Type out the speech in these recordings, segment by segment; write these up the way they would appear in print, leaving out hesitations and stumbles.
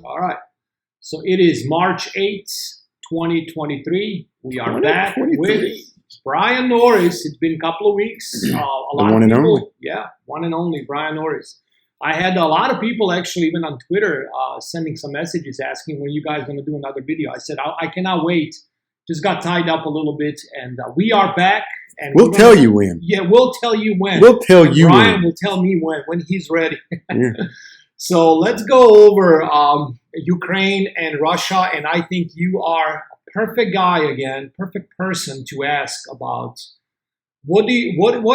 All right. So it is March 8th, 2023. We are back with Brian Norris. It's been a couple of weeks. A lot of people, one and only Brian Norris. I had a lot of people actually, even on Twitter, sending some messages asking when you guys going to do another video. I said, I cannot wait. Just got tied up a little bit, and we are back. And we'll tell you when. Yeah, we'll tell you when. We'll tell you Brian when. will tell me when he's ready. Yeah. So let's go over Ukraine and Russia, and I think you are a perfect guy again, perfect person to ask about what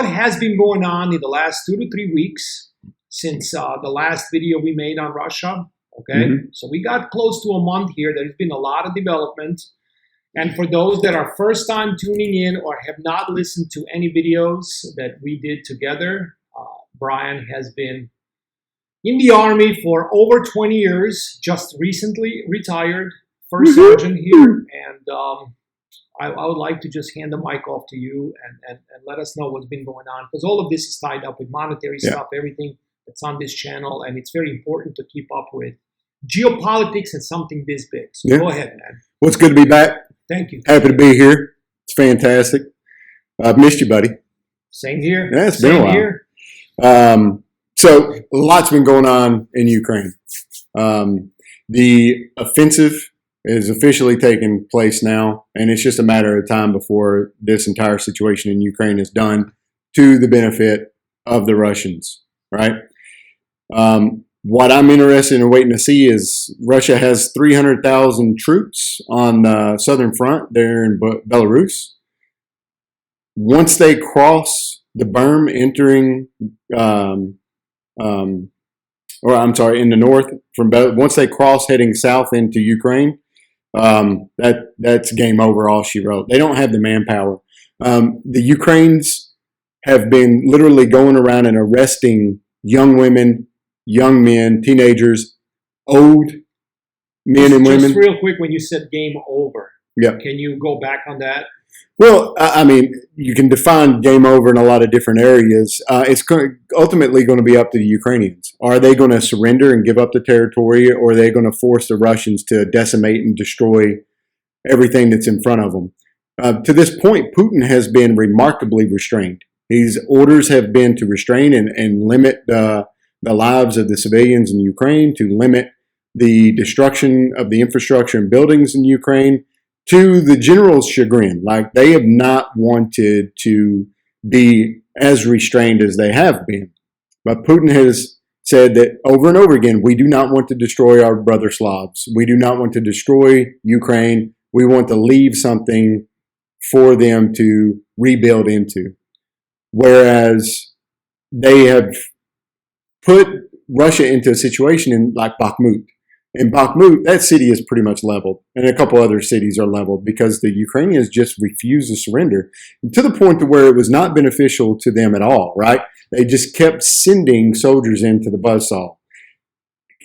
has been going on in the last 2 to 3 weeks since the last video we made on Russia. Okay, So we got close to a month here. There's been a lot of development. And for those that are first time tuning in or have not listened to any videos that we did together, Brian has been in the Army for over 20 years, just recently retired, first sergeant here. And I would like to just hand the mic off to you and let us know what's been going on, because all of this is tied up with monetary stuff, everything that's on this channel. And it's very important to keep up with geopolitics and something this big. So go ahead, man. Well, it's good to be back. Thank you. Happy to be here. It's fantastic. I've missed you, buddy. Same here. Yeah, it's been a while. Here. So lots been going on in Ukraine. The offensive is officially taking place now, and it's just a matter of time before this entire situation in Ukraine is done to the benefit of the Russians, right? What I'm interested in waiting to see is Russia has 300,000 troops on the southern front there in Belarus. Once they cross the berm entering in the north once they cross heading south into Ukraine, that's game over, all she wrote. They don't have the manpower. The Ukrainians have been literally going around and arresting young women, young men, teenagers, old men and women. Just real quick, when you said game over, can you go back on that? Well, I mean, you can define game over in a lot of different areas. It's ultimately going to be up to the Ukrainians. Are they going to surrender and give up the territory, or are they going to force the Russians to decimate and destroy everything that's in front of them? To this point, Putin has been remarkably restrained. His orders have been to restrain and limit the lives of the civilians in Ukraine, to limit the destruction of the infrastructure and buildings in Ukraine, to the general's chagrin. Like, they have not wanted to be as restrained as they have been. But Putin has said that over and over again, we do not want to destroy our brother Slavs. We do not want to destroy Ukraine. We want to leave something for them to rebuild into. Whereas they have put Russia into a situation in like Bakhmut. In Bakhmut, that city is pretty much leveled, and a couple other cities are leveled because the Ukrainians just refused to surrender, to the point to where it was not beneficial to them at all, right? They just kept sending soldiers into the buzzsaw.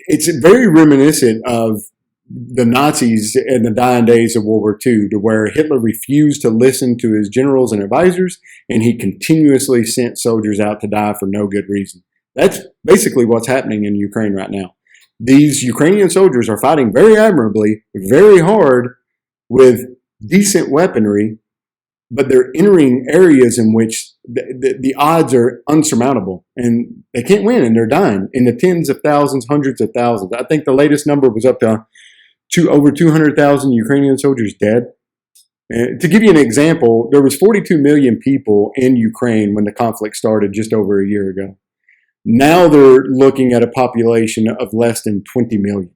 It's very reminiscent of the Nazis in the dying days of World War II, to where Hitler refused to listen to his generals and advisors, and he continuously sent soldiers out to die for no good reason. That's basically what's happening in Ukraine right now. These Ukrainian soldiers are fighting very admirably, very hard, with decent weaponry, but they're entering areas in which the odds are unsurmountable, and they can't win, and they're dying in the tens of thousands, hundreds of thousands. I think the latest number was up to over 200,000 Ukrainian soldiers dead. And to give you an example, there was 42 million people in Ukraine when the conflict started just over a year ago. Now they're looking at a population of less than 20 million.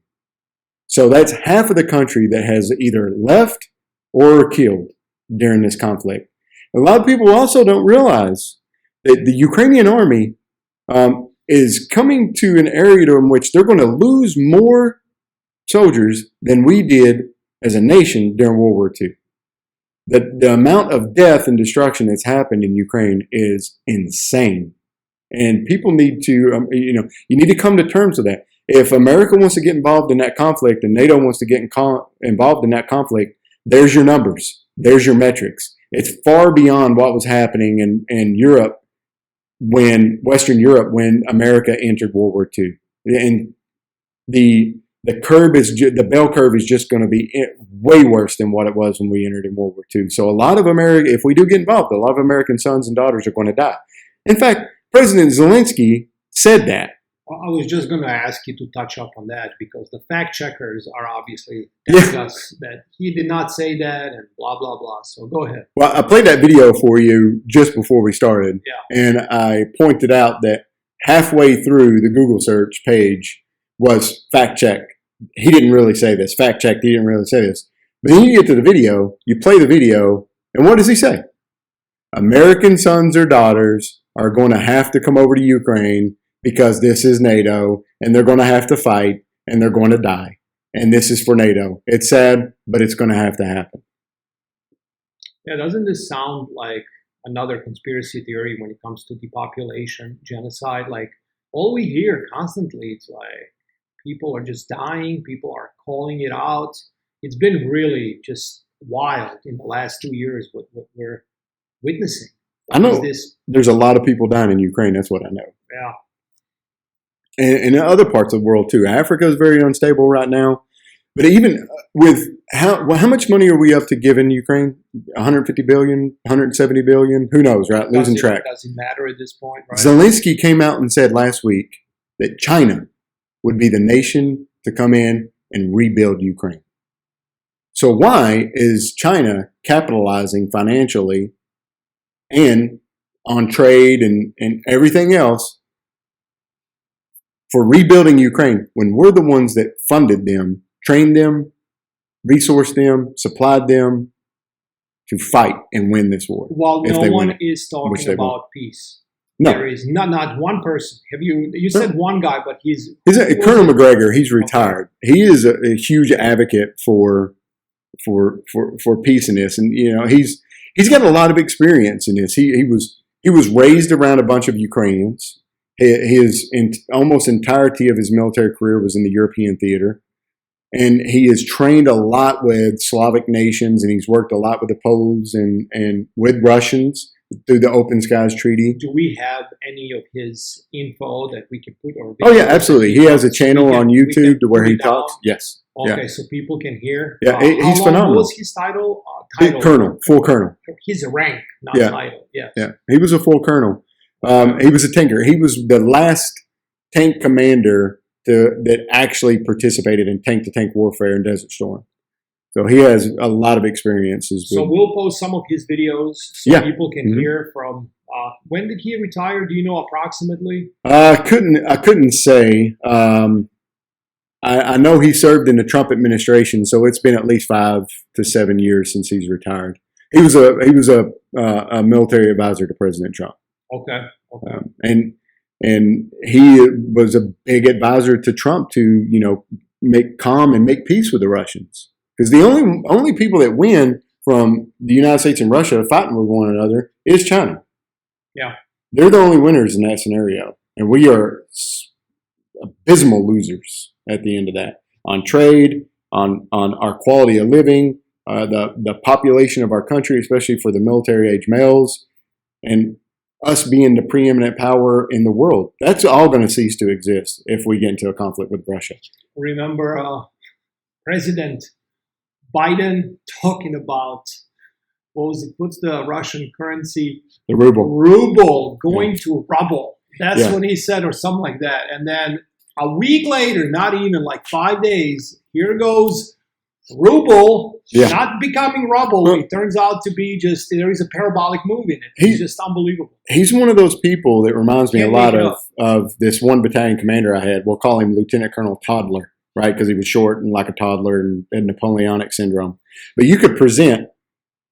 So that's half of the country that has either left or killed during this conflict. A lot of people also don't realize that the Ukrainian army is coming to an area in which they're going to lose more soldiers than we did as a nation during World War II. The amount of death and destruction that's happened in Ukraine is insane. And people need to, you need to come to terms with that. If America wants to get involved in that conflict and NATO wants to get involved in that conflict, there's your numbers. There's your metrics. It's far beyond what was happening in Europe, Western Europe, when America entered World War II. And the the bell curve is just going to be way worse than what it was when we entered in World War II. So a lot of if we do get involved, a lot of American sons and daughters are going to die. In fact, President Zelensky said that. I was just going to ask you to touch up on that because the fact checkers are obviously telling us that he did not say that and blah, blah, blah. So go ahead. Well, I played that video for you just before we started. Yeah. And I pointed out that halfway through the Google search page was fact check. He didn't really say this. Fact check, he didn't really say this. But then you get to the video, you play the video, and what does he say? American sons or daughters are going to have to come over to Ukraine because this is NATO, and they're going to have to fight, and they're going to die. And this is for NATO. It's sad, but it's going to happen. Yeah, doesn't this sound like another conspiracy theory when it comes to depopulation, genocide? Like, all we hear constantly, it's like people are just dying, people are calling it out. It's been really just wild in the last 2 years what we're witnessing. I know there's a lot of people dying in Ukraine. That's what I know. Yeah. And in other parts of the world too. Africa is very unstable right now. But even with how much money are we up to giving Ukraine? 150 billion, 170 billion? Who knows, right? Losing track. It doesn't matter at this point, right? Zelensky came out and said last week that China would be the nation to come in and rebuild Ukraine. So why is China capitalizing financially and on trade and everything else for rebuilding Ukraine when we're the ones that funded them, trained them, resourced them, supplied them to fight and win this war? Well, no one is talking about peace. No. There is not one person. You said one guy, but he's Colonel McGregor. He's retired. Okay. He is a huge advocate for peace in this, and you know he's got a lot of experience in this. He was raised around a bunch of Ukrainians. His almost entirety of his military career was in the European theater, and he has trained a lot with Slavic nations, and he's worked a lot with the Poles and with Russians through the Open Skies Treaty. Do we have any of his info that we can put? Oh yeah, absolutely. He has a channel on YouTube where he talks. Yes. Okay, yeah. So people can hear. Yeah, he's phenomenal. What was his title? Colonel, full colonel. His rank, not title. Yes. Yeah, he was a full colonel. He was a tanker. He was the last tank commander that actually participated in tank-to-tank warfare in Desert Storm. So he has a lot of experiences. So we'll post some of his videos so people can hear from. When did he retire? Do you know approximately? I couldn't say. I know he served in the Trump administration, so it's been at least 5 to 7 years since he's retired. He was a military advisor to President Trump. Okay. And he was a big advisor to Trump to make calm and make peace with the Russians. Because the only people that win from the United States and Russia fighting with one another is China. Yeah. They're the only winners in that scenario. And we are abysmal losers at the end of that. On trade, on our quality of living, the population of our country, especially for the military-age males, and us being the preeminent power in the world. That's all going to cease to exist if we get into a conflict with Russia. Remember President Biden talking about what's the Russian currency? The ruble. Ruble going to rubble. That's what he said, or something like that. And then a week later, not even like 5 days, here goes ruble, not becoming rubble. It turns out to be there is a parabolic move in it. It's just unbelievable. He's one of those people that reminds me a lot of this one battalion commander I had. We'll call him Lieutenant Colonel Toddler, right? Because he was short and like a toddler and had Napoleonic syndrome. But you could present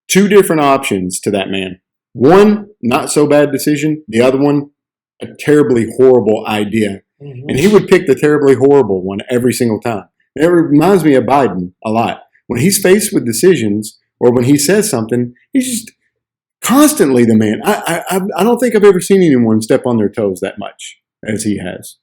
2 different options to that man. One, not so bad decision. The other one, a terribly horrible idea. Mm-hmm. And he would pick the terribly horrible one every single time. It reminds me of Biden a lot. When he's faced with decisions or when he says something, he's just constantly the man. I don't think I've ever seen anyone step on their toes that much as he has.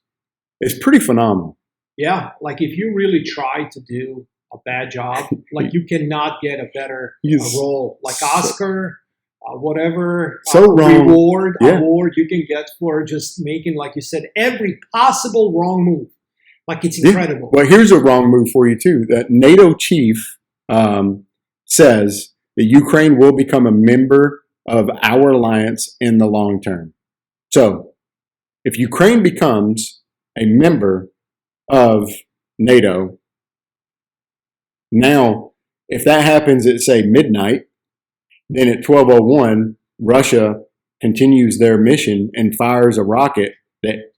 It's pretty phenomenal. Yeah, like if you really try to do a bad job, like you cannot get a better role. Like Oscar, whatever award you can get for just making, like you said, every possible wrong move. Like it's incredible. Well, here's a wrong move for you too. That NATO chief says that Ukraine will become a member of our alliance in the long term. So, if Ukraine becomes a member of NATO, now, if that happens at, say, midnight, then at 12:01, Russia continues their mission and fires a rocket that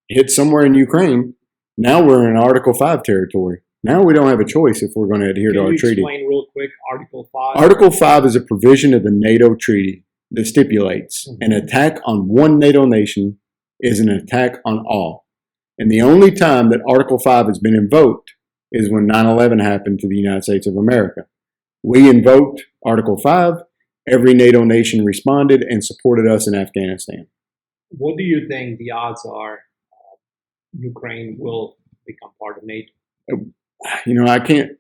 hits somewhere in Ukraine. Now we're in Article 5 territory. Now we don't have a choice if we're going to adhere to our treaty. Can you explain real quick Article 5? Article 5 is a provision of the NATO treaty that stipulates an attack on one NATO nation is an attack on all. And the only time that Article 5 has been invoked is when 9/11 happened to the United States of America. We invoked Article 5. Every NATO nation responded and supported us in Afghanistan. What do you think the odds are Ukraine will become part of NATO? You know, I can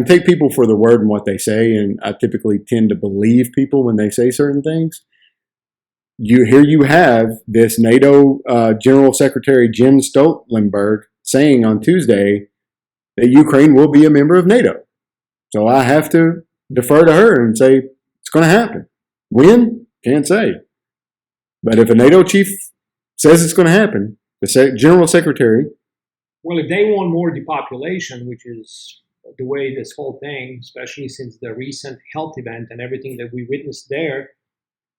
take people for the word and what they say, and I typically tend to believe people when they say certain things. Here you have this NATO General Secretary Jens Stoltenberg saying on Tuesday that Ukraine will be a member of NATO. So I have to defer to her and say it's going to happen. When? Can't say. But if a NATO chief says it's going to happen, the General Secretary. Well, if they want more depopulation, which is the way this whole thing, especially since the recent health event and everything that we witnessed there,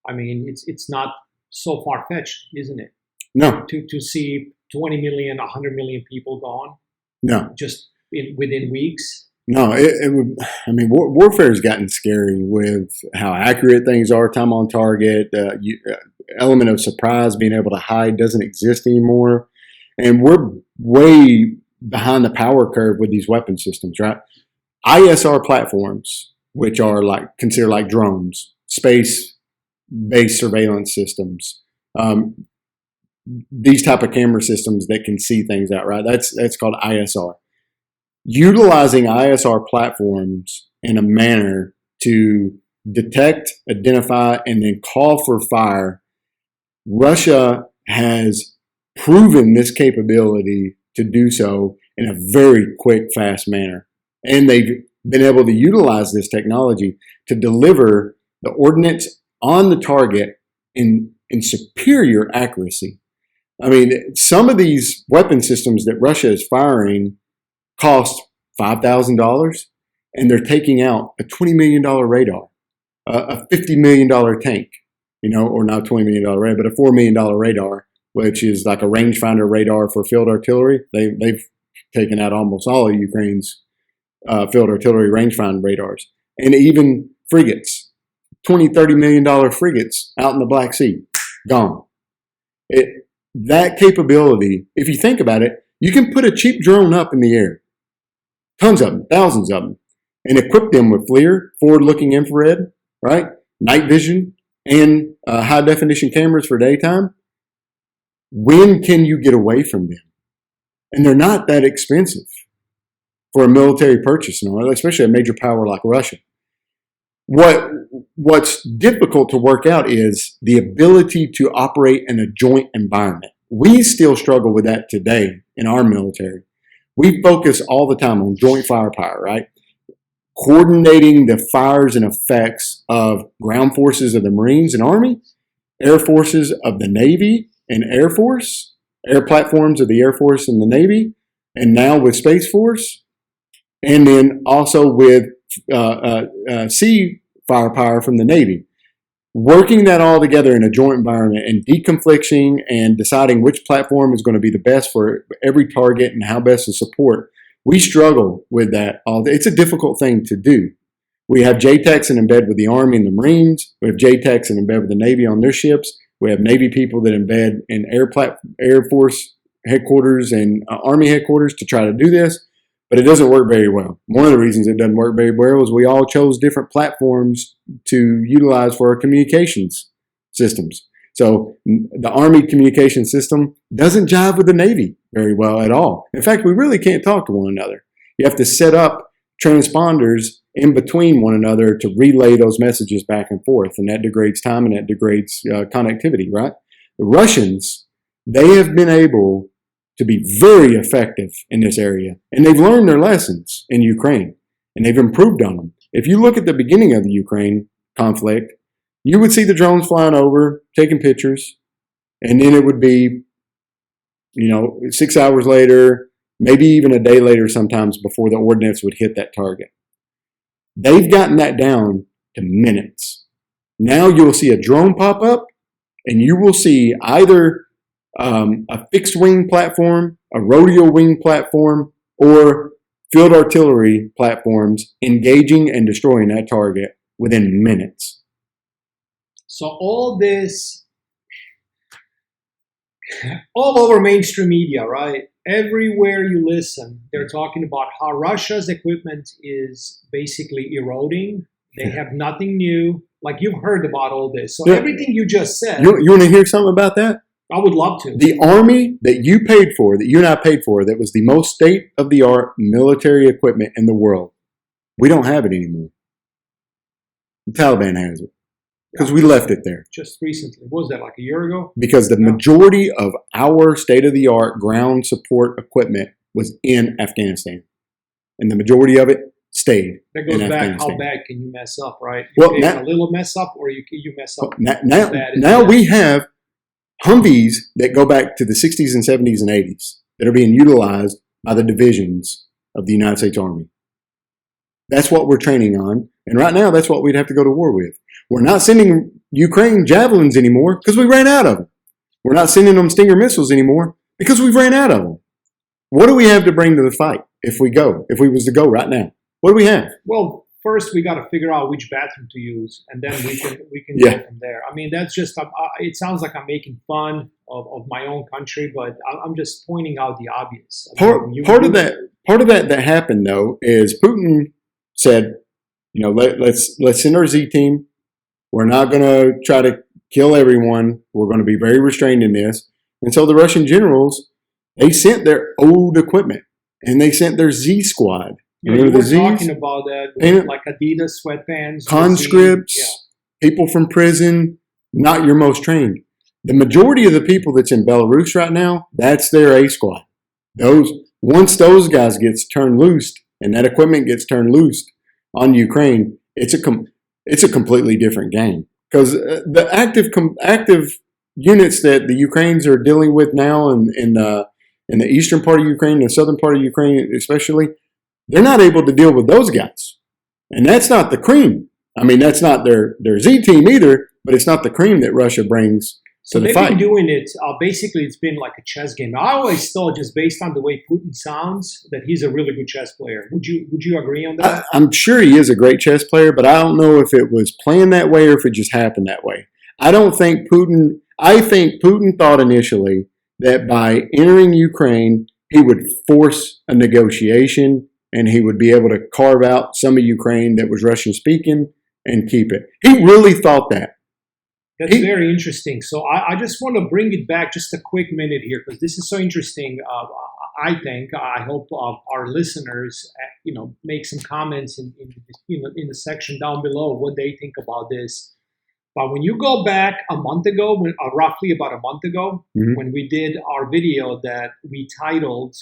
I mean, it's not so far-fetched, isn't it? No. To see 20 million, 100 million people gone? No. Just within weeks? No, it would. I mean, warfare has gotten scary with how accurate things are, time on target, element of surprise, being able to hide doesn't exist anymore. And we're way behind the power curve with these weapon systems, right? ISR platforms, which are considered like drones, space-based surveillance systems, these type of camera systems that can see things out, right? That's called ISR. Utilizing ISR platforms in a manner to detect, identify, and then call for fire, Russia has proven this capability to do so in a very quick, fast manner. And they've been able to utilize this technology to deliver the ordnance on the target in superior accuracy. I mean, some of these weapon systems that Russia is firing cost $5,000, and they're taking out a $20 million radar, a $50 million tank, or not a $20 million radar, but a $4 million radar, which is like a rangefinder radar for field artillery. They've taken out almost all of Ukraine's field artillery rangefinder radars, and even frigates, $20-30 million frigates out in the Black Sea, gone. That capability, if you think about it, you can put a cheap drone up in the air, tons of them, thousands of them, and equip them with FLIR, forward-looking infrared, right? Night vision and high-definition cameras for daytime. When can you get away from them? And they're not that expensive for a military purchase, especially a major power like Russia. What's difficult to work out is the ability to operate in a joint environment. We still struggle with that today in our military. We focus all the time on joint firepower, right? Coordinating the fires and effects of ground forces of the Marines and Army, air forces of the Navy and Air Force, air platforms of the Air Force and the Navy, and now with Space Force, and then also with sea firepower from the Navy. Working that all together in a joint environment and deconflicting and deciding which platform is going to be the best for every target and how best to support. We struggle with that. It's a difficult thing to do. We have JTACs in embed with the Army and the Marines. We have JTACs in embed with the Navy on their ships. We have Navy people that embed in Air Force headquarters and Army headquarters to try to do this. But it doesn't work very well. One of the reasons it doesn't work very well is we all chose different platforms to utilize for our communications systems. So the Army communication system doesn't jive with the Navy very well at all. In fact, we really can't talk to one another. You have to set up transponders in between one another to relay those messages back and forth, and that degrades time and that degrades connectivity, right? The Russians, they have been able to be very effective in this area. And they've learned their lessons in Ukraine, and they've improved on them. If you look at the beginning of the Ukraine conflict, you would see the drones flying over, taking pictures, and then it would be, 6 hours later, maybe even a day later sometimes before the ordnance would hit that target. They've gotten that down to minutes. Now you'll see a drone pop up, and you will see either a fixed wing platform, a rotary wing platform, or field artillery platforms engaging and destroying that target within minutes. So all this, all over mainstream media, right? Everywhere you listen, they're talking about how Russia's equipment is basically eroding. They have nothing new. Like, you've heard about all this. So everything you just said. You want to hear something about that? I would love to. The army that you paid for, that you and I paid for, that was the most state-of-the-art military equipment in the world, we don't have it anymore. The Taliban has it. Because we left it there. Just recently. What was that, like a year ago? Because the majority of our state-of-the-art ground support equipment was in Afghanistan. And the majority of it stayed That goes back, how bad can you mess up, right? Well, now, a little mess up, or you mess up. Now we have Humvees that go back to the 60s and 70s and 80s that are being utilized by the divisions of the United States Army. That's what we're training on. And right now, that's what we'd have to go to war with. We're not sending Ukraine Javelins anymore because we ran out of them. We're not sending them Stinger missiles anymore because we ran out of them. What do we have to bring to the fight if we was to go right now? What do we have? Well, first we got to figure out which bathroom to use, and then we can go from there. I mean, that's just, it sounds like I'm making fun of my own country, but I'm just pointing out the obvious. Part of that happened, though, is Putin said, let's send our Z team. We're not going to try to kill everyone. We're going to be very restrained in this. And so the Russian generals, they sent their old equipment, and they sent their Z squad. You were talking about that, with like Adidas sweatpants. Conscripts, people from prison, not your most trained. The majority of the people that's in Belarus right now, that's their A squad. Once those guys gets turned loose, and that equipment gets turned loose on Ukraine, it's a completely different game. Because the active units that the Ukrainians are dealing with now in the eastern part of Ukraine, the southern part of Ukraine especially, they're not able to deal with those guys. And that's not the cream. I mean, that's not their Z team either, but it's not the cream that Russia brings to the fight. So they've been doing it, basically it's been like a chess game. I always thought, just based on the way Putin sounds, that he's a really good chess player. Would you agree on that? I'm sure he is a great chess player, but I don't know if it was planned that way or if it just happened that way. I think Putin thought initially that by entering Ukraine, he would force a negotiation and he would be able to carve out some of Ukraine that was Russian speaking and keep it. He really thought that. That's very interesting. So I just want to bring it back just a quick minute here, because this is so interesting. I hope our listeners, make some comments in the section down below what they think about this. But when you go back a month ago, roughly about a month ago, when we did our video that we titled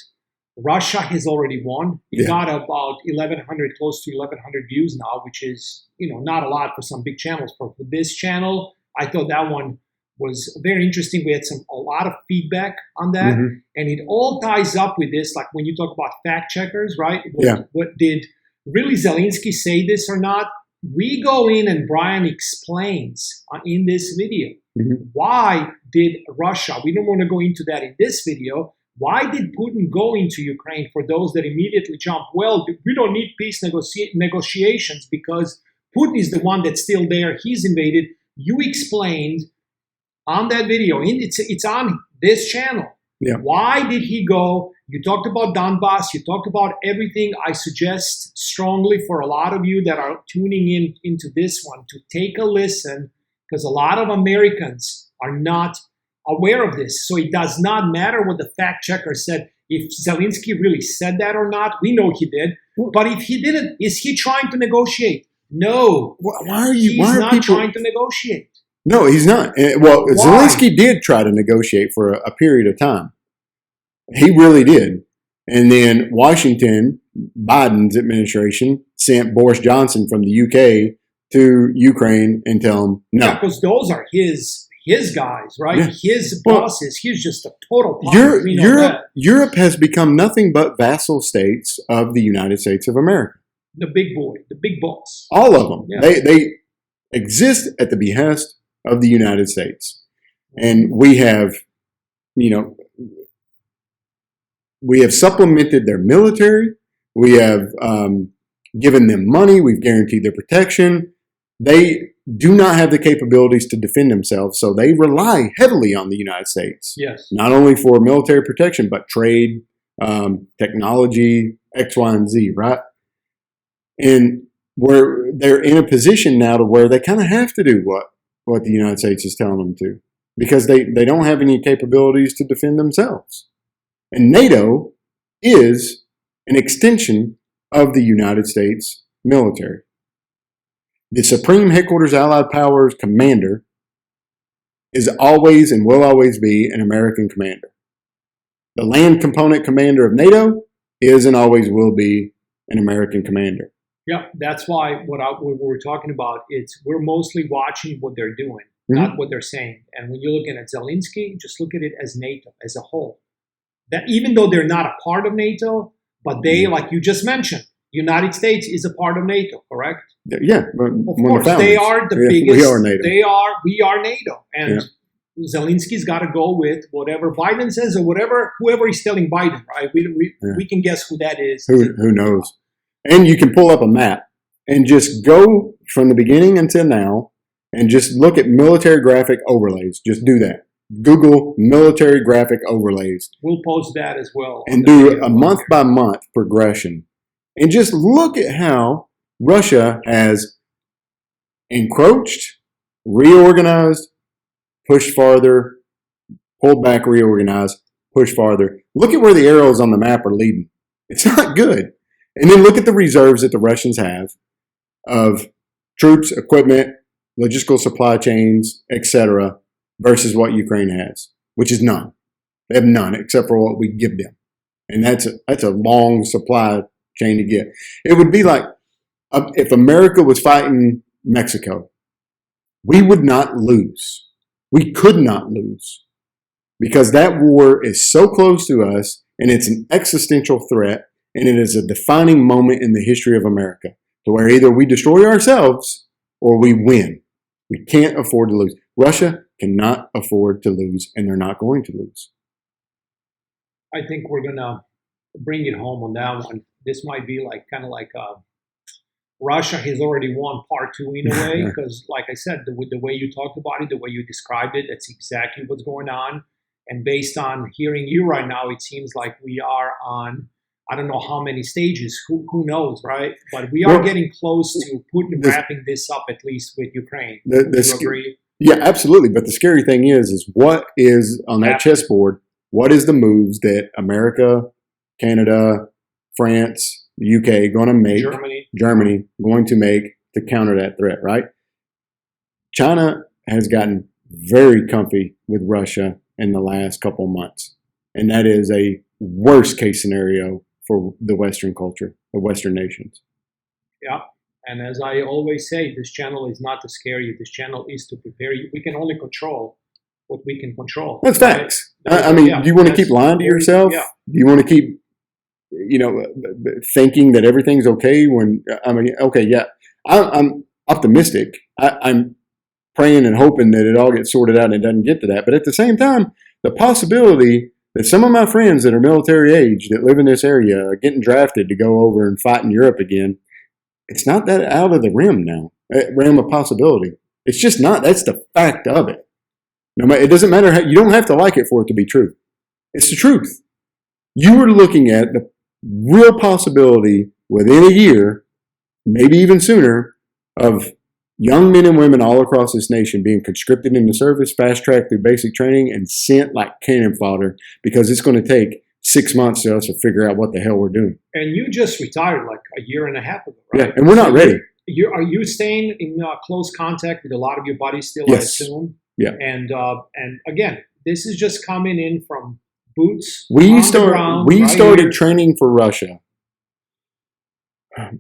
"Russia Has Already Won," it got about 1,100, close to 1,100 views now, which is not a lot for some big channels. For this channel, I thought that one was very interesting. We had a lot of feedback on that, and it all ties up with this. Like when you talk about fact checkers, right? What did really Zelensky say this or not? We go in and Brian explains in this video why did Russia. We don't want to go into that in this video. Why did Putin go into Ukraine? For those that immediately jump, well, we don't need peace negotiations because Putin is the one that's still there. He's invaded. You explained on that video, it's on this channel. Yeah. Why did he go? You talked about Donbass. You talked about everything. I suggest strongly for a lot of you that are tuning into this one to take a listen, because a lot of Americans are not aware of this. So it does not matter what the fact checker said. If Zelensky really said that or not, we know he did. But if he didn't, is he trying to negotiate? No. He's not trying to negotiate. No, he's not. Well, Zelensky did try to negotiate for a period of time. He really did. And then Washington, Biden's administration, sent Boris Johnson from the UK to Ukraine and tell him no. Yeah, because those are his guys, right? Yeah. His bosses. He's just a total puppet. Europe has become nothing but vassal states of the United States of America. The big boy, the big boss. All of them. Yeah. They exist at the behest of the United States. And we have, we have supplemented their military. We have given them money. We've guaranteed their protection. They do not have the capabilities to defend themselves, so they rely heavily on the United States. Yes. Not only for military protection, but trade, technology, X, Y, and Z, right? And they're in a position now to where they kind of have to do what the United States is telling them to, because they don't have any capabilities to defend themselves. And NATO is an extension of the United States military. The Supreme Headquarters Allied Powers commander is always and will always be an American commander. The land component commander of NATO is and always will be an American commander. Yeah, that's why what we're talking about, we're mostly watching what they're doing, not what they're saying. And when you're looking at Zelensky, just look at it as NATO as a whole. That even though they're not a part of NATO, but they, like you just mentioned, United States is a part of NATO, correct? Yeah, of course. They are the biggest. We are NATO. We are NATO. And Zelensky's got to go with whatever Biden says or whoever he's telling Biden, right? We can guess who that is. Who knows? And you can pull up a map and just go from the beginning until now and just look at military graphic overlays. Just do that. Google military graphic overlays. We'll post that as well. And do a month by month progression. And just look at how Russia has encroached, reorganized, pushed farther, pulled back, reorganized, pushed farther. Look at where the arrows on the map are leading. It's not good. And then look at the reserves that the Russians have of troops, equipment, logistical supply chains, etc., versus what Ukraine has, which is none. They have none except for what we give them. And that's a long supply chain to get. It would be like if America was fighting Mexico, we would not lose. We could not lose because that war is so close to us and it's an existential threat and it is a defining moment in the history of America to where either we destroy ourselves or we win. We can't afford to lose. Russia cannot afford to lose, and they're not going to lose. I think we're going to bring it home on that one. This might be kind of like Russia has already won part two in a way, because like I said, the way you talked about it, the way you described it, that's exactly what's going on. And based on hearing you right now, it seems like we are on, I don't know how many stages, who knows, right? But we are getting close to wrapping this up, at least with Ukraine. Do you agree? Yeah, absolutely. But the scary thing is what is on that chessboard? What is the moves that America, Canada, France, the UK going to make, Germany going to make to counter that threat, right? China has gotten very comfy with Russia in the last couple of months. And that is a worst case scenario for the Western culture, the Western nations. Yeah. And as I always say, this channel is not to scare you. This channel is to prepare you. We can only control what we can control. That's facts. I mean, do you want to keep lying to yourself? Yeah. Do you want to keep, thinking that everything's okay when, okay, yeah, I'm optimistic. I'm praying and hoping that it all gets sorted out and it doesn't get to that. But at the same time, the possibility that some of my friends that are military age that live in this area are getting drafted to go over and fight in Europe again, it's not that out of the realm of possibility. It's just not. That's the fact of it. It doesn't matter how, you don't have to like it for it to be true. It's the truth. You are looking at the real possibility within a year, maybe even sooner, of young men and women all across this nation being conscripted into service, fast-tracked through basic training, and sent like cannon fodder because it's going to take 6 months to us to figure out what the hell we're doing. And you just retired like a year and a half ago, right? Yeah, and we're not ready. Are you staying in close contact with a lot of your buddies still, yes. I assume? Yeah. And again, this is just coming in from boots We on the ground we right started here. training for Russia,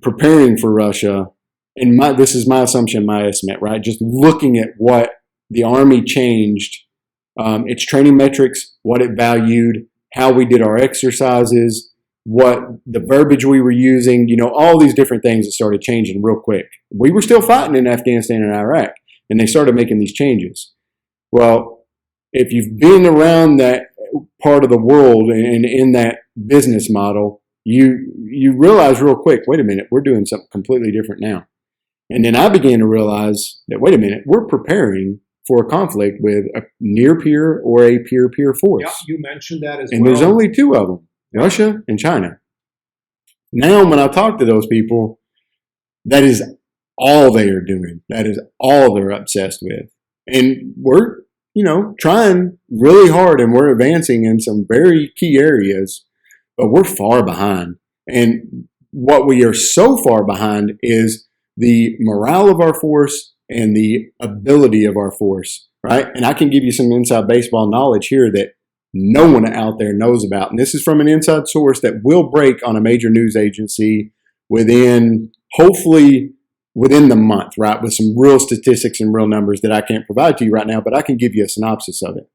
preparing for Russia, and this is my assumption, my estimate, right? Just looking at what the Army changed, its training metrics, what it valued, how we did our exercises, what the verbiage we were using, all these different things that started changing real quick. We were still fighting in Afghanistan and Iraq, and they started making these changes. Well, if you've been around that part of the world and in that business model, you realize real quick, wait a minute, we're doing something completely different now. And then I began to realize that, wait a minute, we're preparing for a conflict with a near peer or a peer-peer force. Yeah, you mentioned that as and well. There's only two of them, Russia and China. Now, when I talk to those people, that is all they are doing. That is all they're obsessed with. And we're, trying really hard, and we're advancing in some very key areas, but we're far behind. And what we are so far behind is the morale of our force and the ability of our force, right? And I can give you some inside baseball knowledge here that no one out there knows about. And this is from an inside source that will break on a major news agency hopefully within the month, right? With some real statistics and real numbers that I can't provide to you right now, but I can give you a synopsis of it.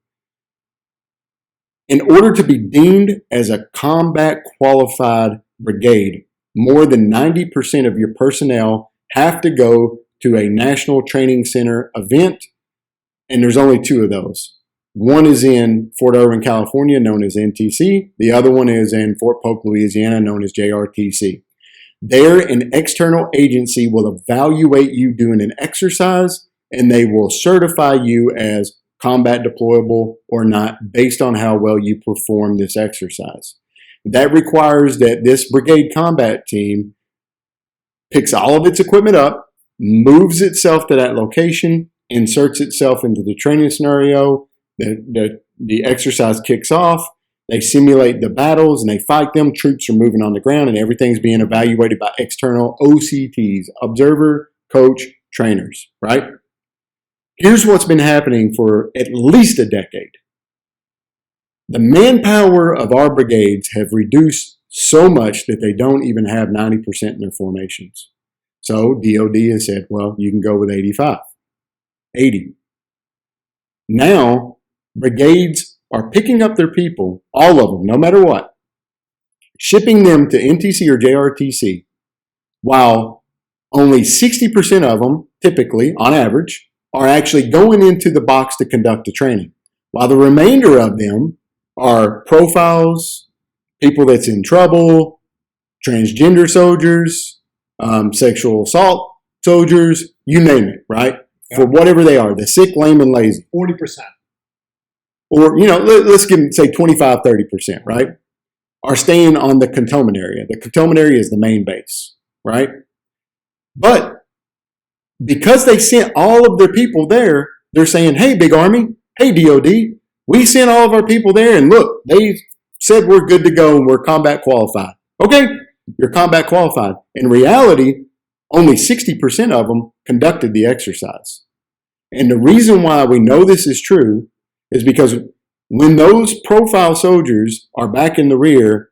In order to be deemed as a combat qualified brigade, more than 90% of your personnel have to go to a national training center event, and there's only two of those. One is in Fort Irwin, California, known as NTC. The other one is in Fort Polk, Louisiana, known as JRTC. There, an external agency will evaluate you doing an exercise, and they will certify you as combat deployable or not based on how well you perform this exercise. That requires that this brigade combat team picks all of its equipment up, moves itself to that location, inserts itself into the training scenario, the exercise kicks off, they simulate the battles and they fight them, troops are moving on the ground, and everything's being evaluated by external OCTs, observer, coach, trainers, right? Here's what's been happening for at least a decade. The manpower of our brigades have reduced so much that they don't even have 90% in their formations. So DOD has said, well, you can go with 85, 80. Now, brigades are picking up their people, all of them, no matter what, shipping them to NTC or JRTC, while only 60% of them, typically, on average, are actually going into the box to conduct the training, while the remainder of them are profiles, people that's in trouble, transgender soldiers, sexual assault soldiers, you name it, right? Yeah. For whatever they are, the sick, lame, and lazy. 40%. Or, let's give them, say, 25, 30%, right? Are staying on the cantonment area. The cantonment area is the main base, right? But because they sent all of their people there, they're saying, hey, Big Army, hey, DOD, we sent all of our people there, and look, they said we're good to go and we're combat qualified. Okay, you're combat qualified. In reality, only 60% of them conducted the exercise. And the reason why we know this is true is because when those profile soldiers are back in the rear,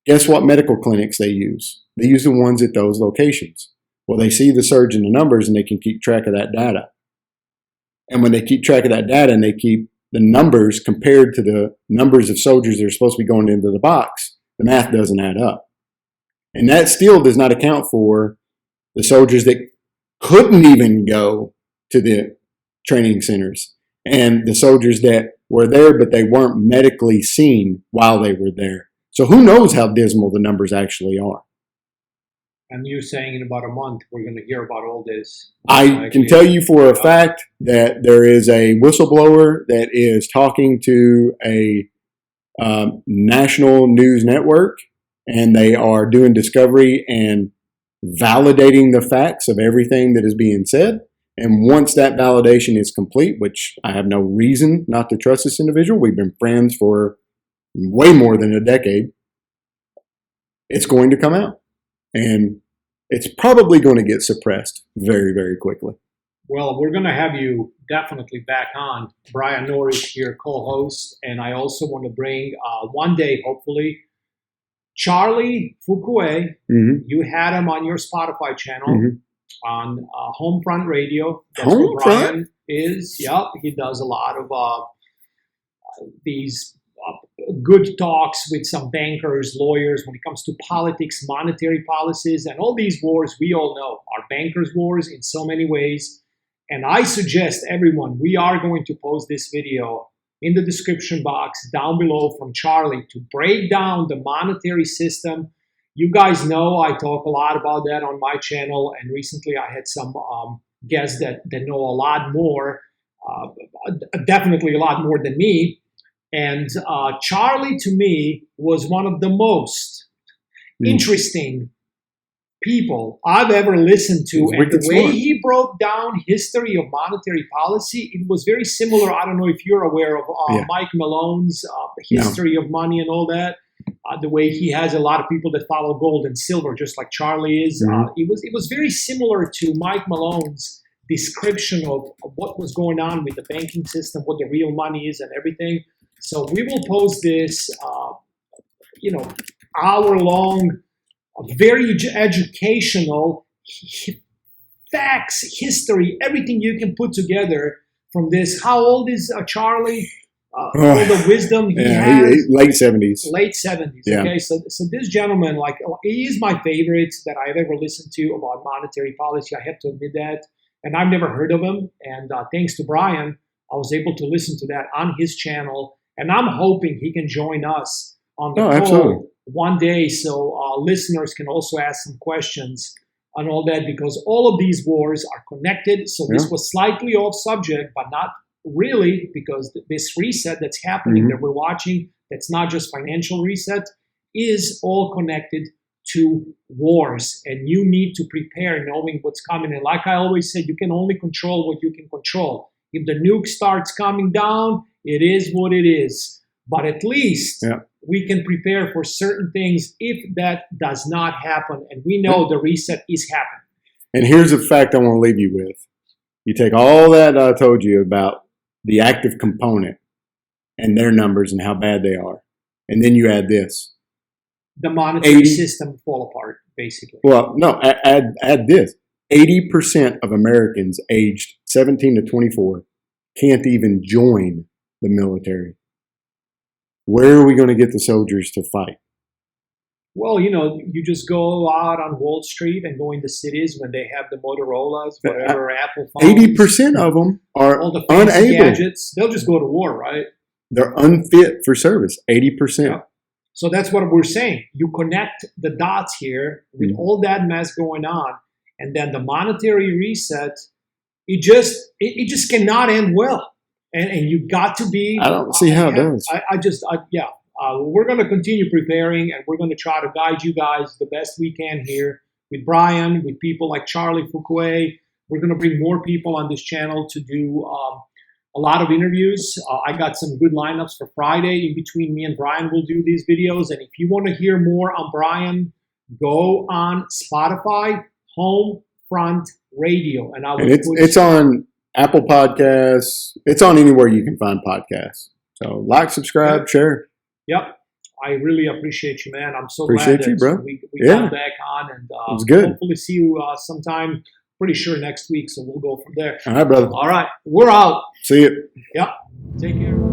guess what medical clinics they use? They use the ones at those locations. Well, they see the surge in the numbers and they can keep track of that data. And when they keep track of that data and they keep the numbers compared to the numbers of soldiers that are supposed to be going into the box, the math doesn't add up. And that still does not account for the soldiers that couldn't even go to the training centers and the soldiers that were there but they weren't medically seen while they were there. So who knows how dismal the numbers actually are. And you're saying in about a month we're going to hear about all this. I can tell you for a fact that there is a whistleblower that is talking to a national news network, and they are doing discovery and validating the facts of everything that is being said. And once that validation is complete, which I have no reason not to trust this individual, we've been friends for way more than a decade, it's going to come out. And it's probably going to get suppressed very, very quickly. Well, we're going to have you definitely back on. Brian Norris here, co-host, and I also want to bring one day, hopefully, Charlie Fukue. You had him on your Spotify channel on Homefront Radio. That's where Brian is. Yep, he does a lot of these good talks with some bankers, lawyers when it comes to politics, monetary policies, and all these wars we all know are bankers' wars in so many ways. And I suggest everyone, we are going to post this video in the description box down below from Charlie to break down the monetary system. You guys know I talk a lot about that on my channel, and recently I had some guests that know a lot more, definitely a lot more than me. And Charlie, to me, was one of the most interesting people I've ever listened to. And the way he broke down history of monetary policy, it was very similar. I don't know if you're aware of Mike Malone's history of money and all that. The way he has a lot of people that follow gold and silver, just like Charlie is. It was very similar to Mike Malone's description of what was going on with the banking system, what the real money is and everything. So we will post this, hour-long, very educational facts, history, everything you can put together from this. How old is Charlie? All the wisdom he has. Late 70s. Late 70s. Yeah. Okay, so this gentleman, he is my favorite that I've ever listened to about monetary policy. I have to admit that, and I've never heard of him. And thanks to Brian, I was able to listen to that on his channel. And I'm hoping he can join us on the call one day so listeners can also ask some questions on all that, because all of these wars are connected. So this was slightly off subject, but not really, because this reset that's happening that we're watching, that's not just financial reset, is all connected to wars. And you need to prepare knowing what's coming. And like I always said, you can only control what you can control. If the nuke starts coming down, it is what it is. But at least we can prepare for certain things if that does not happen. And we know the reset is happening. And here's a fact I want to leave you with. You take all that I told you about the active component and their numbers and how bad they are. And then you add this. The monetary system fall apart, basically. Well, no, add this. 80% of Americans aged 17 to 24 can't even join the military. Where are we going to get the soldiers to fight? Well, you just go out on Wall Street and go into cities when they have the Motorola's, whatever, Apple phones. 80% of them are all the fancy unable. Gadgets. They'll just go to war, right? They're unfit for service, 80%. Yeah. So that's what we're saying. You connect the dots here with all that mess going on, and then the monetary reset, it just cannot end well. And you got to be. I don't see how it does. We're going to continue preparing, and we're going to try to guide you guys the best we can here with Brian, with people like Charlie Fukue. We're going to bring more people on this channel to do a lot of interviews. I got some good lineups for Friday. In between me and Brian, we'll do these videos. And if you want to hear more on Brian, go on Spotify, Homefront Radio, and it's on Apple Podcasts. It's on anywhere you can find podcasts. So like, subscribe, share. Yep. I really appreciate you, man. I'm so glad that you, bro. We got back on, and it was good. Hopefully see you sometime, pretty sure next week, so we'll go from there. All right, brother. All right. We're out. See you. Yep. Take care.